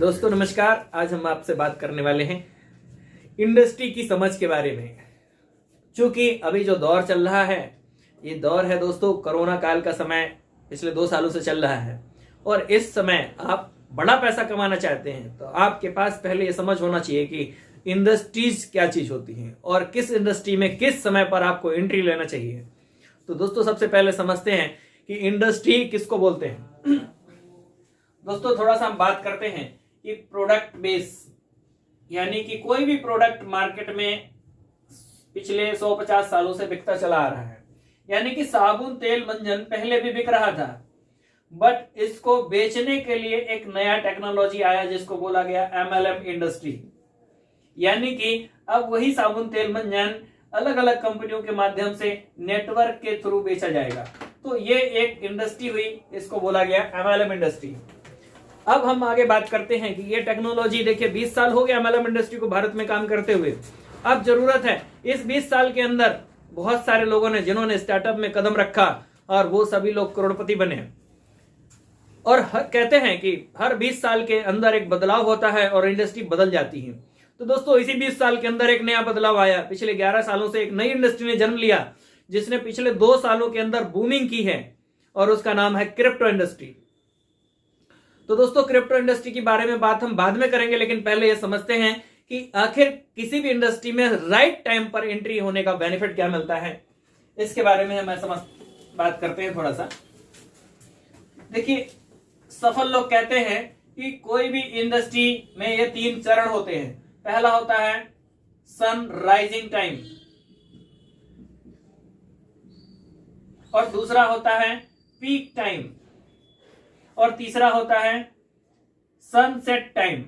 दोस्तों नमस्कार। आज हम आपसे बात करने वाले हैं इंडस्ट्री की समझ के बारे में। क्योंकि अभी जो दौर चल रहा है, ये दौर है दोस्तों कोरोना काल का समय, पिछले 2 सालों से चल रहा है। और इस समय आप बड़ा पैसा कमाना चाहते हैं तो आपके पास पहले ये समझ होना चाहिए कि इंडस्ट्रीज क्या चीज होती हैं और किस इंडस्ट्री में किस समय पर आपको एंट्री लेना चाहिए। तो दोस्तों सबसे पहले समझते हैं कि इंडस्ट्री किसको बोलते हैं। दोस्तों थोड़ा सा हम बात करते हैं कि प्रोडक्ट बेस, यानी कि कोई भी प्रोडक्ट मार्केट में पिछले 150 सालों से बिकता चला आ रहा है। यानी कि साबुन, तेल, मंजन पहले भी बिक रहा था, बट इसको बेचने के लिए एक नया टेक्नोलॉजी आया जिसको बोला गया MLM इंडस्ट्री। यानी कि अब वही साबुन, तेल, मंजन अलग अलग कंपनियों के माध्यम से नेटवर्क के थ्रू बेचा जाएगा। तो ये एक इंडस्ट्री हुई, इसको बोला गया MLM इंडस्ट्री। अब हम आगे बात करते हैं कि ये टेक्नोलॉजी, देखिए 20 साल हो गया MLM इंडस्ट्री को भारत में काम करते हुए। अब जरूरत है इस 20 साल के अंदर बहुत सारे लोगों ने जिन्होंने स्टार्टअप में कदम रखा और वो सभी लोग करोड़पति बने। और कहते हैं कि हर 20 साल के अंदर एक बदलाव होता है और इंडस्ट्री बदल जाती है। तो दोस्तों इसी 20 साल के अंदर एक नया बदलाव आया। पिछले 11 सालों से एक नई इंडस्ट्री ने जन्म लिया जिसने पिछले 2 सालों के अंदर बूमिंग की है और उसका नाम है क्रिप्टो इंडस्ट्री। तो दोस्तों क्रिप्टो इंडस्ट्री के बारे में बात हम बाद में करेंगे, लेकिन पहले ये समझते हैं कि आखिर किसी भी इंडस्ट्री में राइट टाइम पर एंट्री होने का बेनिफिट क्या मिलता है। इसके बारे में हम बात करते हैं थोड़ा सा। देखिए सफल लोग कहते हैं कि कोई भी इंडस्ट्री में ये 3 चरण होते हैं। पहला होता है सन राइजिंग टाइम, और दूसरा होता है पीक टाइम, और तीसरा होता है सनसेट टाइम।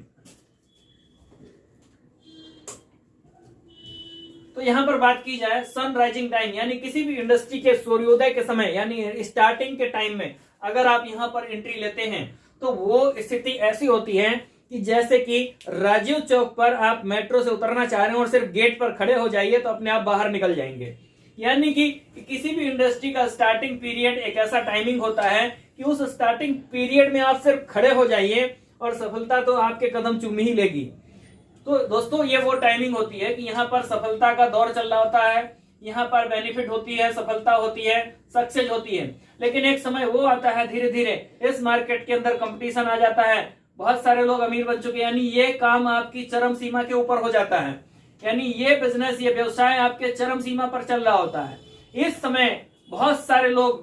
तो यहां पर बात की जाए सन राइजिंग टाइम, यानी किसी भी इंडस्ट्री के सूर्योदय के समय, यानी स्टार्टिंग के टाइम में अगर आप यहां पर एंट्री लेते हैं तो वो स्थिति ऐसी होती है कि जैसे कि राजीव चौक पर आप मेट्रो से उतरना चाह रहे हैं और सिर्फ गेट पर खड़े हो जाइए तो अपने आप बाहर निकल जाएंगे। यानी कि किसी भी इंडस्ट्री का स्टार्टिंग पीरियड एक ऐसा टाइमिंग होता है कि उस स्टार्टिंग पीरियड में आप सिर्फ खड़े हो जाइए और सफलता तो आपके कदम चूम ही लेगी। तो दोस्तों ये वो टाइमिंग होती है कि यहाँ पर सफलता का दौर चल रहा होता है, यहाँ पर बेनिफिट होती है, सफलता होती है, सक्सेस होती है। लेकिन एक समय वो आता है, धीरे धीरे इस मार्केट के अंदर कंपटीशन आ जाता है, बहुत सारे लोग अमीर बन चुके हैं, यानी ये काम आपकी चरम सीमा के ऊपर हो जाता है, यानी ये बिजनेस, ये व्यवसाय आपके चरम सीमा पर चल रहा होता है। इस समय बहुत सारे लोग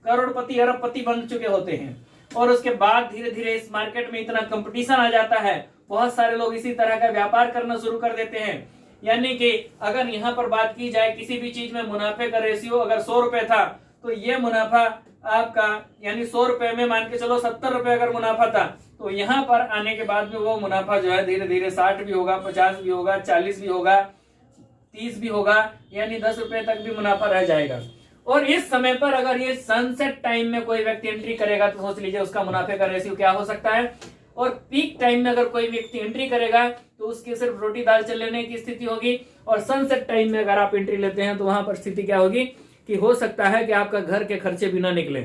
करोड़पति, अरबपति बन चुके होते हैं और उसके बाद धीरे धीरे इस मार्केट में इतना कंपटीशन आ जाता है, बहुत सारे लोग इसी तरह का व्यापार करना शुरू कर देते हैं। यानी कि अगर यहाँ पर बात की जाए किसी भी चीज में मुनाफे का रेशियो अगर 100 रुपए था तो ये मुनाफा आपका, यानी 100 रुपए में मान के चलो 70 रुपए अगर मुनाफा था, तो यहाँ पर आने के बाद में वो मुनाफा जो है धीरे धीरे 60 भी होगा, 50 भी होगा, 40 भी होगा, 30 भी होगा, यानी 10 रुपए तक भी मुनाफा रह जाएगा। और इस समय पर अगर ये सनसेट टाइम में कोई व्यक्ति एंट्री करेगा तो सोच लीजिए उसका मुनाफे का रेशियो क्या हो सकता है। और पीक टाइम में अगर कोई व्यक्ति एंट्री करेगा तो उसकी सिर्फ रोटी दाल चलने की स्थिति होगी। और सनसेट टाइम में अगर आप एंट्री लेते हैं तो वहां पर स्थिति क्या होगी कि हो सकता है कि आपका घर के खर्चे भी ना निकले,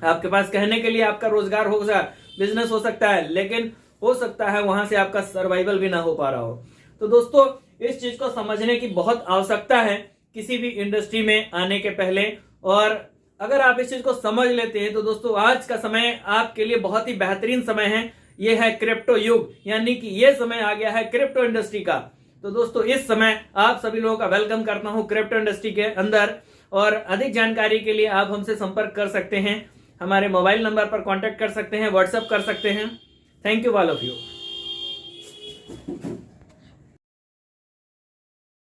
आपके पास कहने के लिए आपका रोजगार होगा, बिजनेस हो सकता है, लेकिन हो सकता है वहां से आपका सर्वाइवल भी ना हो पा रहा हो। तो दोस्तों इस चीज को समझने की बहुत आवश्यकता है किसी भी इंडस्ट्री में आने के पहले। और अगर आप इस चीज को समझ लेते हैं तो दोस्तों आज का समय आपके लिए बहुत ही बेहतरीन समय है। यह है क्रिप्टो युग, यानी कि यह समय आ गया है क्रिप्टो इंडस्ट्री का। तो दोस्तों इस समय आप सभी लोगों का वेलकम करता हूं क्रिप्टो इंडस्ट्री के अंदर। और अधिक जानकारी के लिए आप हमसे संपर्क कर सकते हैं, हमारे मोबाइल नंबर पर कॉन्टेक्ट कर सकते हैं, व्हाट्सएप कर सकते हैं। Thank you all of you.